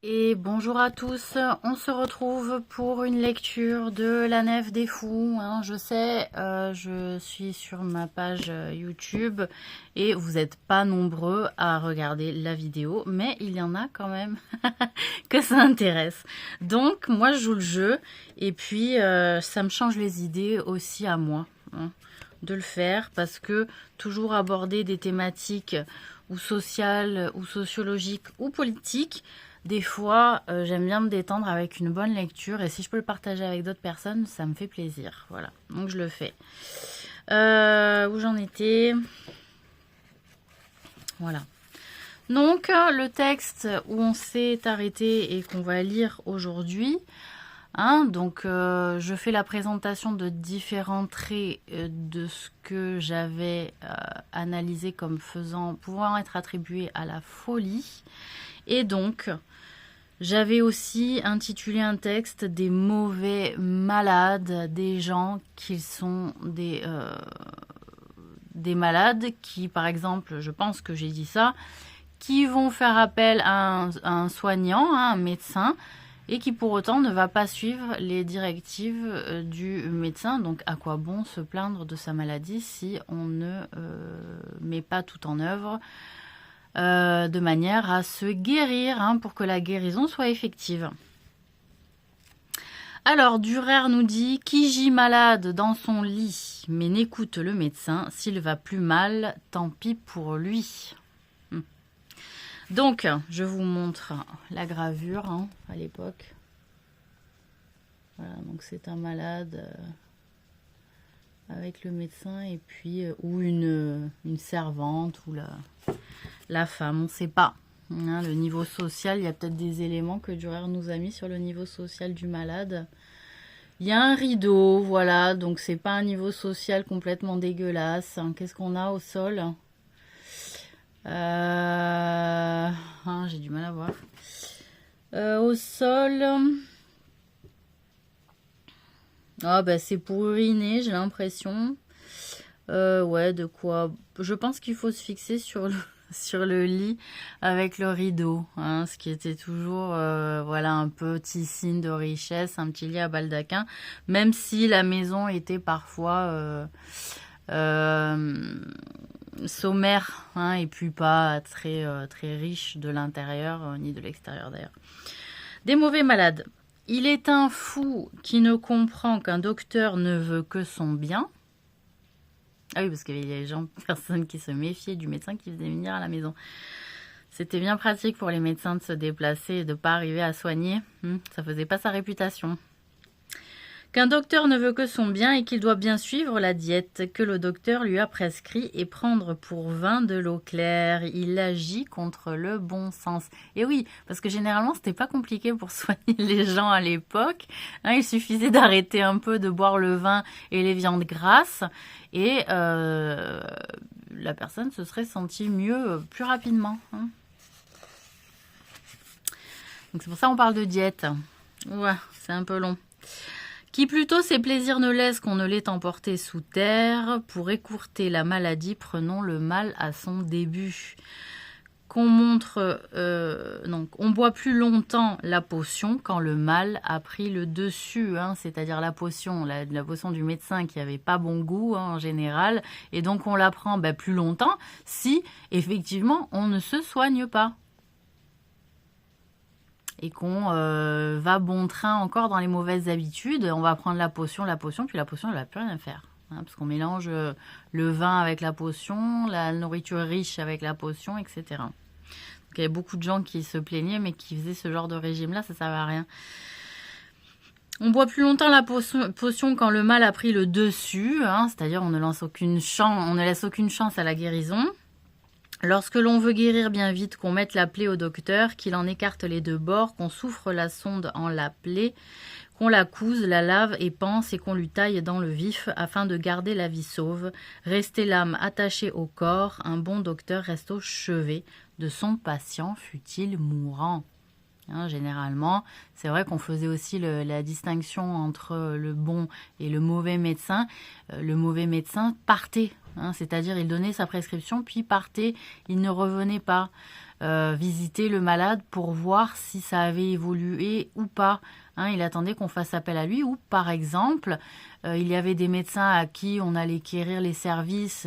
Et bonjour à tous, on se retrouve pour une lecture de La Nef des Fous. Je sais, je suis sur ma page YouTube et vous n'êtes pas nombreux à regarder la vidéo, mais il y en a quand même que ça intéresse. Donc moi je joue le jeu et puis ça me change les idées aussi à moi de le faire parce que toujours aborder des thématiques ou sociales ou sociologiques ou politiques. Des fois, j'aime bien me détendre avec une bonne lecture et si je peux le partager avec d'autres personnes, ça me fait plaisir. Voilà, donc je le fais. Où j'en étais? Voilà. Donc, le texte où on s'est arrêté et qu'on va lire aujourd'hui. Donc, je fais la présentation de différents traits de ce que j'avais analysé comme pouvant être attribué à la folie. Et donc, j'avais aussi intitulé un texte des mauvais malades, des gens qui sont des malades qui, par exemple, je pense que j'ai dit ça, qui vont faire appel à un soignant, un médecin, et qui pour autant ne va pas suivre les directives du médecin. Donc à quoi bon se plaindre de sa maladie si on ne met pas tout en œuvre de manière à se guérir, pour que la guérison soit effective. Alors, Durer nous dit « Qui gît malade dans son lit, mais n'écoute le médecin, s'il va plus mal, tant pis pour lui. » Donc, je vous montre la gravure à l'époque. Voilà, donc c'est un malade avec le médecin et puis ou une servante ou la femme, on ne sait pas. Le niveau social, il y a peut-être des éléments que Durer nous a mis sur le niveau social du malade. Il y a un rideau, voilà, donc c'est pas un niveau social complètement dégueulasse. Qu'est-ce qu'on a au sol? J'ai du mal à voir. Au sol... c'est pour uriner, j'ai l'impression. Ouais, de quoi? Je pense qu'il faut se fixer sur le lit avec le rideau, ce qui était toujours un petit signe de richesse, un petit lit à baldaquin, même si la maison était parfois sommaire et puis pas très riche de l'intérieur ni de l'extérieur d'ailleurs. Des mauvais malades. Il est un fou qui ne comprend qu'un docteur ne veut que son bien. Ah oui, parce qu'il y a des personnes qui se méfiaient du médecin qui faisait venir à la maison. C'était bien pratique pour les médecins de se déplacer et de ne pas arriver à soigner. Ça faisait pas sa réputation. Qu'un docteur ne veut que son bien et qu'il doit bien suivre la diète que le docteur lui a prescrit et prendre pour vin de l'eau claire. Il agit contre le bon sens. Et oui, parce que généralement, c'était pas compliqué pour soigner les gens à l'époque. Il suffisait d'arrêter un peu de boire le vin et les viandes grasses et la personne se serait sentie mieux plus rapidement. Donc c'est pour ça qu'on parle de diète. Ouais, c'est un peu long. Qui plutôt ses plaisirs ne laisse qu'on ne l'ait emporté sous terre. Pour écourter la maladie, prenons le mal à son début. On boit plus longtemps la potion quand le mal a pris le dessus, c'est-à-dire la potion du médecin qui avait pas bon goût en général, et donc on la prend plus longtemps si effectivement on ne se soigne pas. Et qu'on va bon train encore dans les mauvaises habitudes, on va prendre la potion, puis la potion, elle va plus rien faire. Parce qu'on mélange le vin avec la potion, la nourriture riche avec la potion, etc. Donc il y avait beaucoup de gens qui se plaignaient, mais qui faisaient ce genre de régime-là, ça ne servait à rien. On boit plus longtemps la potion quand le mal a pris le dessus, c'est-à-dire on ne laisse aucune chance à la guérison. Lorsque l'on veut guérir bien vite, qu'on mette la plaie au docteur, qu'il en écarte les deux bords, qu'on souffre la sonde en la plaie, qu'on la couse, la lave et panse et qu'on lui taille dans le vif afin de garder la vie sauve, rester l'âme attachée au corps, un bon docteur reste au chevet de son patient fût-il mourant. Généralement, c'est vrai qu'on faisait aussi la distinction entre le bon et le mauvais médecin. Le mauvais médecin partait hein, c'est-à-dire il donnait sa prescription, puis partait, il ne revenait pas visiter le malade pour voir si ça avait évolué ou pas. Hein, il attendait qu'on fasse appel à lui, ou par exemple, il y avait des médecins à qui on allait quérir les services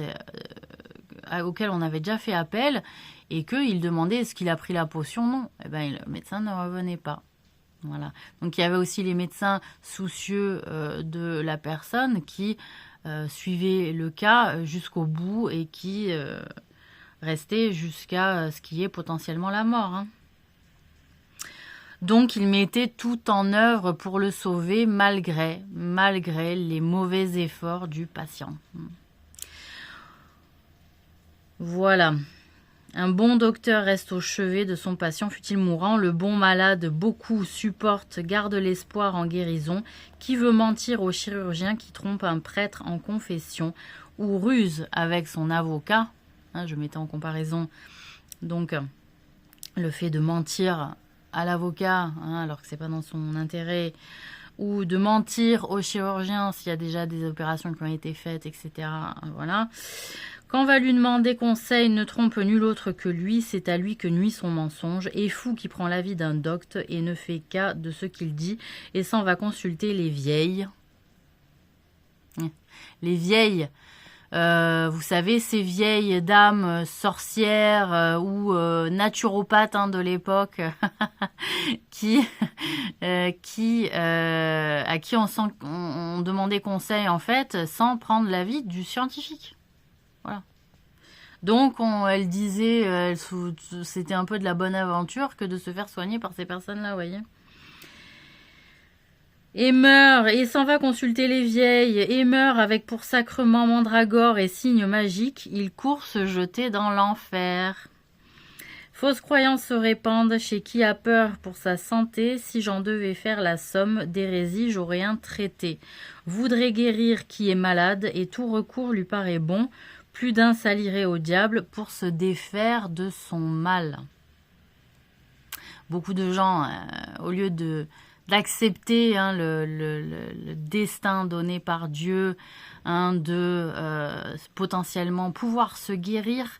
auxquels on avait déjà fait appel, et qu'il demandait est-ce qu'il a pris la potion. Non, eh ben, le médecin ne revenait pas. Voilà. Donc il y avait aussi les médecins soucieux de la personne qui suivaient le cas jusqu'au bout et qui restaient jusqu'à ce qu'il y ait potentiellement la mort. Hein. Donc il mettait tout en œuvre pour le sauver malgré les mauvais efforts du patient. Voilà. Un bon docteur reste au chevet de son patient, fût-il mourant. Le bon malade, beaucoup supporte, garde l'espoir en guérison. Qui veut mentir au chirurgien qui trompe un prêtre en confession ou ruse avec son avocat, hein, je mettais en comparaison donc le fait de mentir à l'avocat, hein, alors que c'est pas dans son intérêt, ou de mentir au chirurgien s'il y a déjà des opérations qui ont été faites, etc. Voilà. Quand va lui demander conseil, ne trompe nul autre que lui, c'est à lui que nuit son mensonge, et fou qui prend l'avis d'un docte et ne fait cas de ce qu'il dit, et s'en va consulter les vieilles. Les vieilles, vous savez, ces vieilles dames sorcières ou naturopathes hein, de l'époque, à qui on demandait conseil en fait, sans prendre l'avis du scientifique. Voilà. Donc, elle disait, c'était un peu de la bonne aventure que de se faire soigner par ces personnes-là, vous voyez. Et meurt, et s'en va consulter les vieilles, et meurt avec pour sacrement mandragore et signe magique, il court se jeter dans l'enfer. Fausses croyances se répandent chez qui a peur pour sa santé, si j'en devais faire la somme d'hérésie, j'aurais un traité. Voudrait guérir qui est malade, et tout recours lui paraît bon, plus d'un s'allierait au diable pour se défaire de son mal. Beaucoup de gens, au lieu d'accepter hein, le destin donné par Dieu, hein, de potentiellement pouvoir se guérir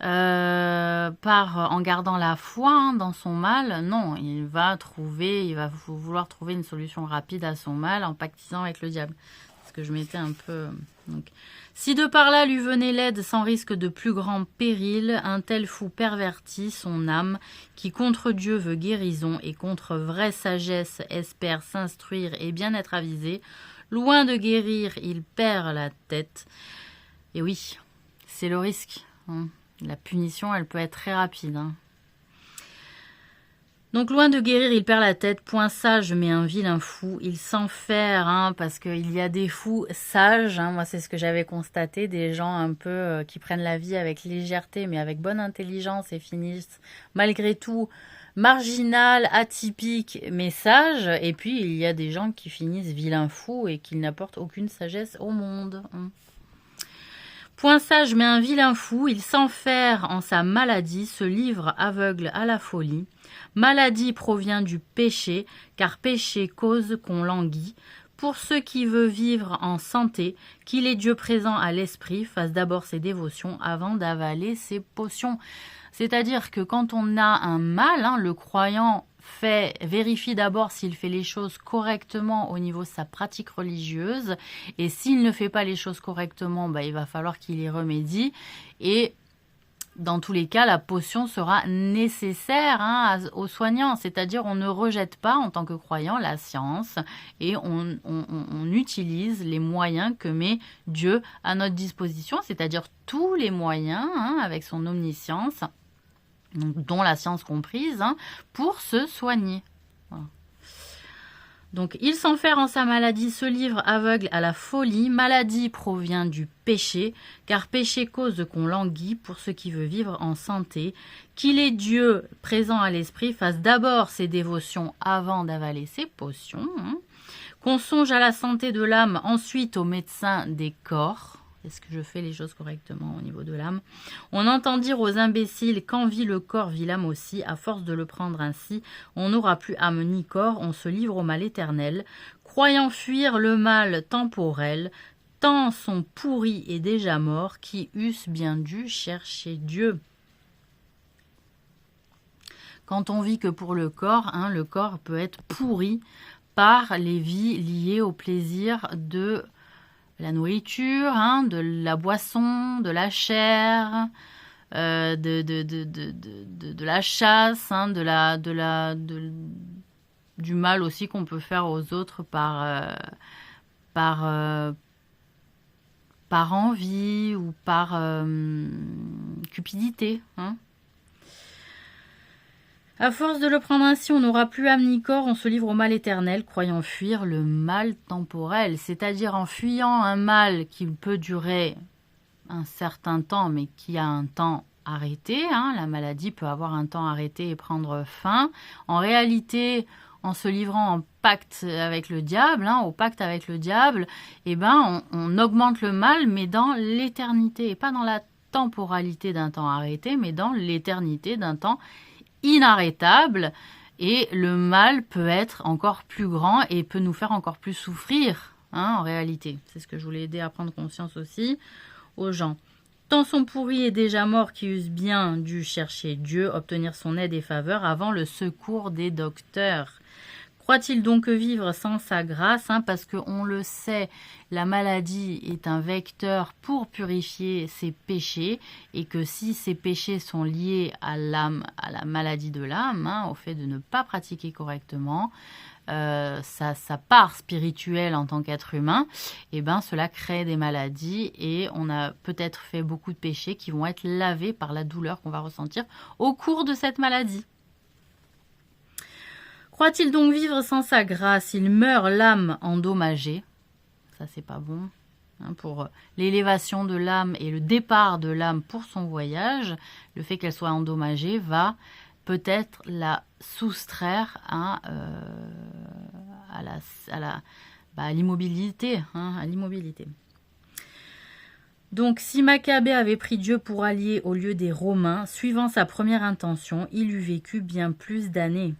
en gardant la foi hein, dans son mal, non, il va vouloir trouver une solution rapide à son mal en pactisant avec le diable. Parce que je m'étais un peu... Donc, si de par là lui venait l'aide sans risque de plus grand péril, un tel fou pervertit son âme, qui contre Dieu veut guérison et contre vraie sagesse espère s'instruire et bien être avisé. Loin de guérir, il perd la tête. Et oui, c'est le risque. Hein. La punition, elle peut être très rapide. Hein. Donc, loin de guérir, il perd la tête. Point sage, mais un vilain fou. Il s'enferme, hein, parce qu'il y a des fous sages. Hein, moi, c'est ce que j'avais constaté. Des gens un peu qui prennent la vie avec légèreté, mais avec bonne intelligence et finissent, malgré tout, marginal, atypique, mais sage. Et puis, il y a des gens qui finissent vilains fous et qui n'apportent aucune sagesse au monde. Hein. Point sage, mais un vilain fou, il s'enferme en sa maladie, se livre aveugle à la folie. Maladie provient du péché, car péché cause qu'on languit. Pour ceux qui veulent vivre en santé, qu'il est Dieu présent à l'esprit, fasse d'abord ses dévotions avant d'avaler ses potions. C'est-à-dire que quand on a un mal, hein, le croyant vérifie d'abord s'il fait les choses correctement au niveau de sa pratique religieuse, et s'il ne fait pas les choses correctement, il va falloir qu'il y remédie, et dans tous les cas, la potion sera nécessaire hein, aux soignants, c'est-à-dire on ne rejette pas en tant que croyant la science, et on utilise les moyens que met Dieu à notre disposition, c'est-à-dire tous les moyens hein, avec son omniscience, dont la science comprise, hein, pour se soigner. Voilà. Donc, il s'enferme en sa maladie, se livre aveugle à la folie. Maladie provient du péché, car péché cause qu'on languit pour ceux qui veulent vivre en santé. Qu'il est Dieu présent à l'esprit, fasse d'abord ses dévotions avant d'avaler ses potions. Hein. Qu'on songe à la santé de l'âme, ensuite au médecin des corps. Est-ce que je fais les choses correctement au niveau de l'âme? On entend dire aux imbéciles qu'en vit le corps, vit l'âme aussi. À force de le prendre ainsi, on n'aura plus âme ni corps, on se livre au mal éternel. Croyant fuir le mal temporel, tant sont pourris et déjà morts qui eussent bien dû chercher Dieu. Quand on vit que pour le corps peut être pourri par les vies liées au plaisir de la nourriture, de la boisson, de la chair, de la chasse, du mal aussi qu'on peut faire aux autres par envie ou par cupidité. À force de le prendre ainsi, on n'aura plus âme ni corps, on se livre au mal éternel, croyant fuir le mal temporel, c'est-à-dire en fuyant un mal qui peut durer un certain temps, mais qui a un temps arrêté. La maladie peut avoir un temps arrêté et prendre fin. En réalité, en se livrant en pacte avec le diable, au pacte avec le diable, on augmente le mal, mais dans l'éternité, et pas dans la temporalité d'un temps arrêté, mais dans l'éternité d'un temps inarrêtable, et le mal peut être encore plus grand et peut nous faire encore plus souffrir, en réalité. C'est ce que je voulais aider à prendre conscience aussi aux gens. Tant sont pourris et déjà morts qui eussent bien dû chercher Dieu, obtenir son aide et faveur avant le secours des docteurs. Croit-il donc vivre sans sa grâce, parce qu'on le sait, la maladie est un vecteur pour purifier ses péchés, et que si ces péchés sont liés à l'âme, à la maladie de l'âme, au fait de ne pas pratiquer correctement, sa part spirituelle en tant qu'être humain, cela crée des maladies, et on a peut-être fait beaucoup de péchés qui vont être lavés par la douleur qu'on va ressentir au cours de cette maladie. Croit-il donc vivre sans sa grâce? Il meurt l'âme endommagée. Ça, c'est pas bon. Pour l'élévation de l'âme et le départ de l'âme pour son voyage, le fait qu'elle soit endommagée va peut-être la soustraire à l'immobilité. À l'immobilité. Donc, si Maccabée avait pris Dieu pour allié au lieu des Romains, suivant sa première intention, il eût vécu bien plus d'années.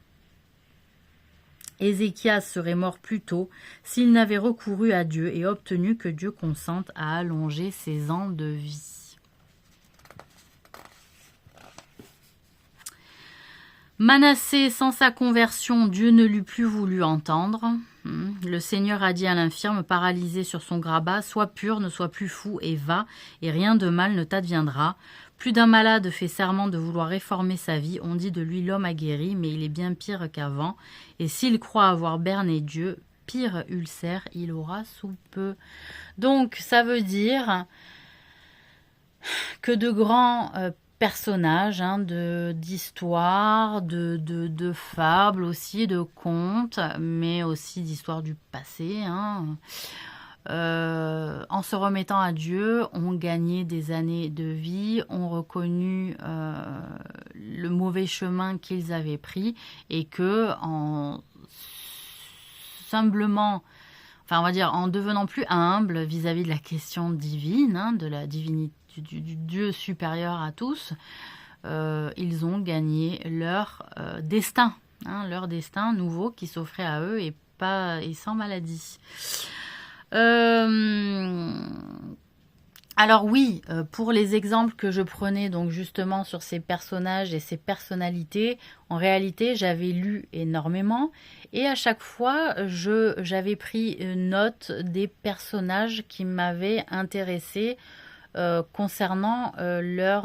Ézéchias serait mort plus tôt s'il n'avait recouru à Dieu et obtenu que Dieu consente à allonger ses ans de vie. Manassé, sans sa conversion, Dieu ne l'eût plus voulu entendre. Le Seigneur a dit à l'infirme paralysé sur son grabat, « Sois pur, ne sois plus fou et va, et rien de mal ne t'adviendra. » Plus d'un malade fait serment de vouloir réformer sa vie. On dit de lui l'homme a guéri, mais il est bien pire qu'avant. Et s'il croit avoir berné Dieu, pire ulcère il aura sous peu. Donc ça veut dire que de grands personnages d'histoires, de fables aussi, de contes, mais aussi d'histoires du passé, en se remettant à Dieu, ont gagné des années de vie, ont reconnu le mauvais chemin qu'ils avaient pris, et que en devenant plus humble vis-à-vis de la question divine, de la divinité, du Dieu supérieur à tous, ils ont gagné leur destin, leur destin nouveau qui s'offrait à eux et sans maladie. Alors oui, pour les exemples que je prenais donc justement sur ces personnages et ces personnalités, en réalité j'avais lu énormément, et à chaque fois j'avais pris note des personnages qui m'avaient intéressé concernant le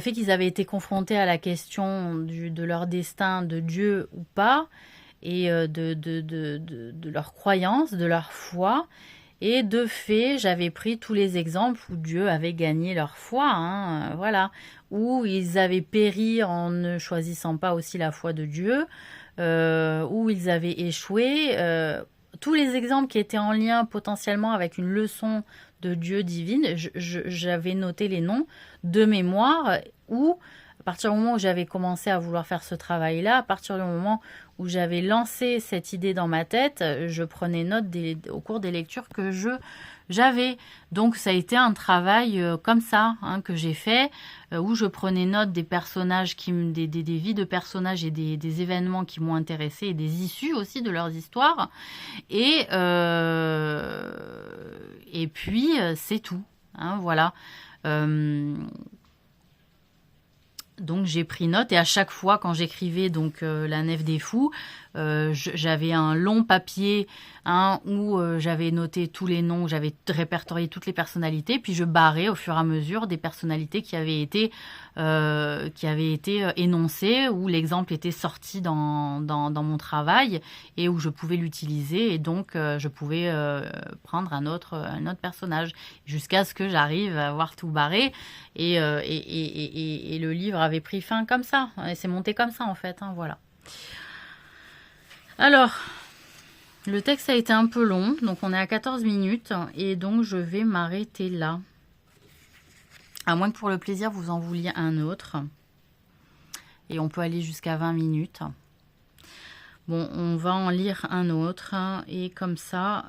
fait qu'ils avaient été confrontés à la question de leur destin, de Dieu ou pas, et de leur croyance, de leur foi. Et de fait, j'avais pris tous les exemples où Dieu avait gagné leur foi, où ils avaient péri en ne choisissant pas aussi la foi de Dieu, où ils avaient échoué. Tous les exemples qui étaient en lien potentiellement avec une leçon de Dieu divine, j'avais noté les noms de mémoire, où à partir du moment où j'avais commencé à vouloir faire ce travail-là, à partir du moment où j'avais lancé cette idée dans ma tête, je prenais note au cours des lectures que je Donc ça a été un travail comme ça hein, que j'ai fait, où je prenais note des personnages, des vies de personnages et des événements qui m'ont intéressé et des issues aussi de leurs histoires. Et puis c'est tout. Hein, voilà. Donc j'ai pris note et à chaque fois quand j'écrivais donc la Nef des Fous, j'avais un long papier hein, où j'avais noté tous les noms, j'avais répertorié toutes les personnalités, puis je barrais au fur et à mesure des personnalités qui avaient été énoncées, où l'exemple était sorti dans mon travail et où je pouvais l'utiliser et donc je pouvais prendre un autre personnage jusqu'à ce que j'arrive à avoir tout barré et le livre avait pris fin comme ça, et c'est monté comme ça en fait, hein, voilà. Alors, le texte a été un peu long, donc on est à 14 minutes, et donc je vais m'arrêter là. À moins que pour le plaisir, vous en vouliez un autre. Et on peut aller jusqu'à 20 minutes. Bon, on va en lire un autre, et comme ça,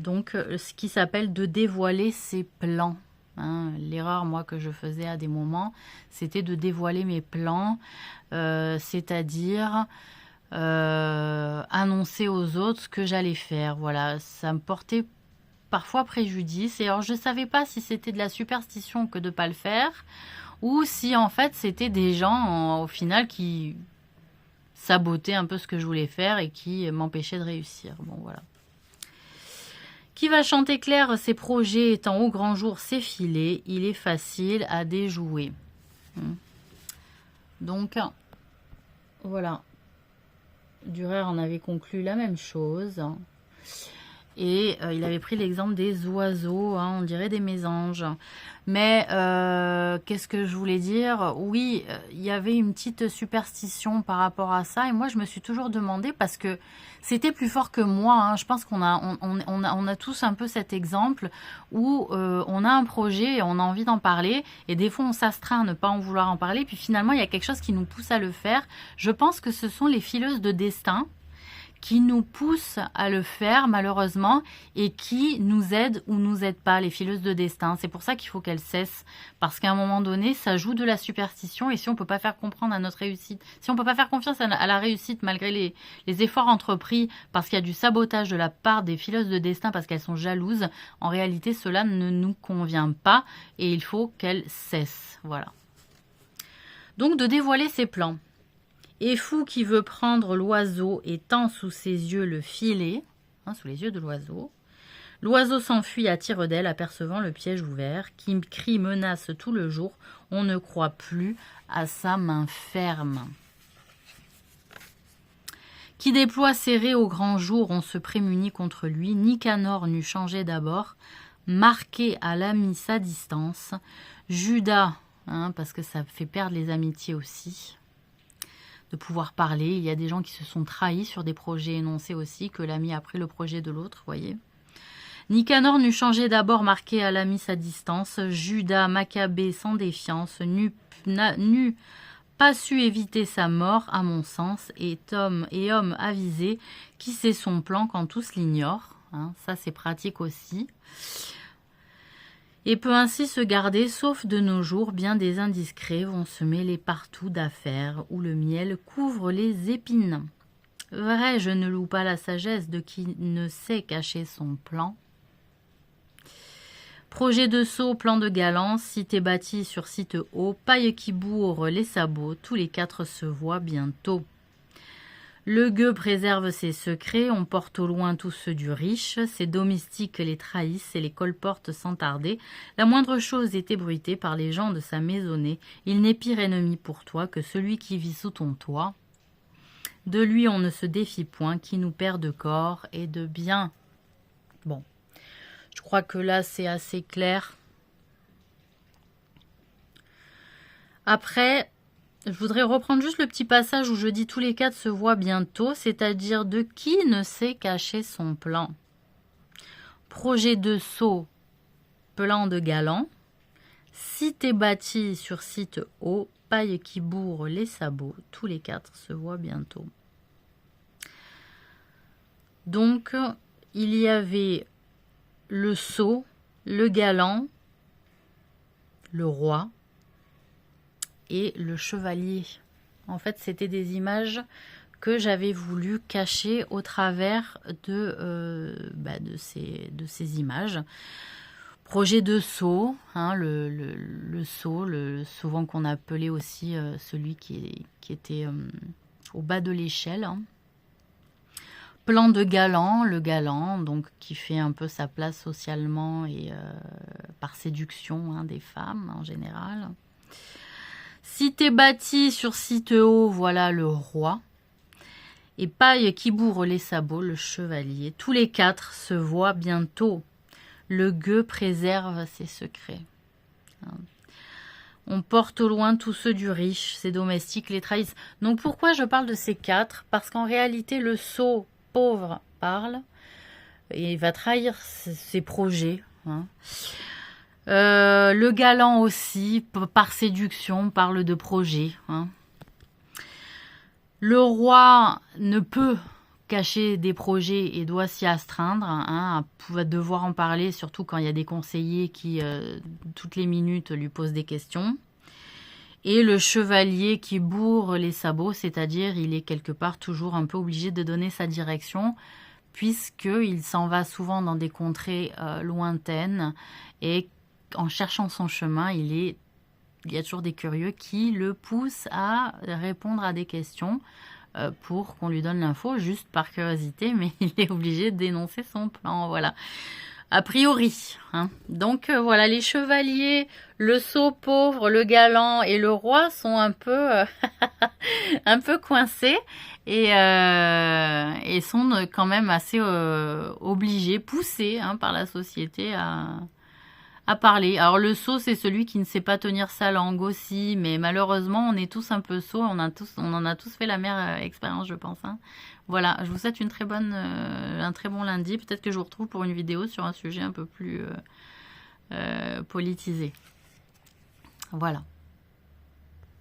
donc, ce qui s'appelle de dévoiler ses plans. Hein, l'erreur, moi, que je faisais à des moments, c'était de dévoiler mes plans, c'est-à-dire annoncer aux autres ce que j'allais faire. Voilà, ça me portait parfois préjudice. Et alors, je ne savais pas si c'était de la superstition que de ne pas le faire, ou si, en fait, c'était des gens, au final, qui sabotaient un peu ce que je voulais faire et qui m'empêchaient de réussir. Bon, voilà. Qui va chanter clair ses projets étant au grand jour ses filets, il est facile à déjouer. Donc, voilà. Durer en avait conclu la même chose. Et il avait pris l'exemple des oiseaux, hein, on dirait des mésanges. Mais qu'est-ce que je voulais dire? Oui, il y avait une petite superstition par rapport à ça. Et moi, je me suis toujours demandé, parce que c'était plus fort que moi. Hein, je pense qu'on a tous un peu cet exemple où on a un projet et on a envie d'en parler. Et des fois, on s'astreint à ne pas en vouloir en parler. Puis finalement, il y a quelque chose qui nous pousse à le faire. Je pense que ce sont les fileuses de destin qui nous poussent à le faire malheureusement et qui nous aident ou nous aident pas, les fileuses de destin. C'est pour ça qu'il faut qu'elles cessent, parce qu'à un moment donné, ça joue de la superstition, et si on peut pas faire comprendre à notre réussite, si on peut pas faire confiance à la réussite malgré les efforts entrepris, parce qu'il y a du sabotage de la part des fileuses de destin, parce qu'elles sont jalouses, en réalité cela ne nous convient pas et il faut qu'elles cessent. Voilà. Donc de dévoiler ses plans. Et fou qui veut prendre l'oiseau et tend sous ses yeux le filet, hein, sous les yeux de l'oiseau. L'oiseau s'enfuit à tire d'aile, apercevant le piège ouvert, qui crie menace tout le jour. On ne croit plus à sa main ferme. Qui déploie serré au grand jour, on se prémunit contre lui. Nicanor n'eût changé d'abord, marqué à l'ami sa distance. Judas, hein, parce que ça fait perdre les amitiés aussi. De pouvoir parler. Il y a des gens qui se sont trahis sur des projets énoncés aussi, que l'ami a pris le projet de l'autre, voyez. Nicanor n'eût changé d'abord, marqué à l'ami sa distance. Judas Maccabée sans défiance n'eût pas su éviter sa mort, à mon sens, et homme avisé qui sait son plan quand tous l'ignorent. Hein, ça, c'est pratique aussi. Et peut ainsi se garder, sauf de nos jours, bien des indiscrets vont se mêler partout d'affaires où le miel couvre les épines. Vrai, je ne loue pas la sagesse de qui ne sait cacher son plan. Projet de saut, plan de galant, cité bâtie sur site haut, paille qui bourre les sabots, tous les quatre se voient bientôt. Le gueux préserve ses secrets, on porte au loin tous ceux du riche, ses domestiques les trahissent et les colportent sans tarder. La moindre chose est ébruitée par les gens de sa maisonnée. Il n'est pire ennemi pour toi que celui qui vit sous ton toit. De lui on ne se défie point, qui nous perd de corps et de bien. Bon, je crois que là c'est assez clair. Après, je voudrais reprendre juste le petit passage où je dis tous les quatre se voient bientôt, c'est-à-dire de qui ne sait cacher son plan. Projet de saut, plan de galant, cité bâtie sur site haut, paille qui bourre les sabots, tous les quatre se voient bientôt. Donc, il y avait le sot, le galant, le roi et le chevalier. En fait, c'était des images que j'avais voulu cacher au travers de ces images. Projet de sot, hein, le sot, souvent qu'on appelait aussi celui qui était au bas de l'échelle. Hein. Plan de galant, le galant, donc qui fait un peu sa place socialement et par séduction hein, des femmes en général. Cité bâtie sur site haut, voilà le roi. Et paille qui bourre les sabots, le chevalier. Tous les quatre se voient bientôt. Le gueux préserve ses secrets. On porte au loin tous ceux du riche, ses domestiques les trahissent. Donc pourquoi je parle de ces quatre? Parce qu'en réalité, le sot pauvre parle et va trahir ses projets. Hein. Le galant aussi, par séduction, parle de projets. Hein. Le roi ne peut cacher des projets et doit s'y astreindre, hein, va devoir en parler, surtout quand il y a des conseillers qui, toutes les minutes, lui posent des questions. Et le chevalier qui bourre les sabots, c'est-à-dire il est quelque part toujours un peu obligé de donner sa direction, puisqu'il s'en va souvent dans des contrées lointaines, et en cherchant son chemin, il y a toujours des curieux qui le poussent à répondre à des questions pour qu'on lui donne l'info, juste par curiosité, mais il est obligé de dénoncer son plan, voilà. A priori. Hein. Donc voilà, les chevaliers, le sot pauvre, le galant et le roi sont un peu, un peu coincés et sont quand même assez obligés, poussés hein, par la société à parler. Alors le sot, c'est celui qui ne sait pas tenir sa langue aussi, mais malheureusement, on est tous un peu sots, on en a tous fait la même expérience, je pense. Hein. Voilà, je vous souhaite un très bon lundi. Peut-être que je vous retrouve pour une vidéo sur un sujet un peu plus politisé. Voilà.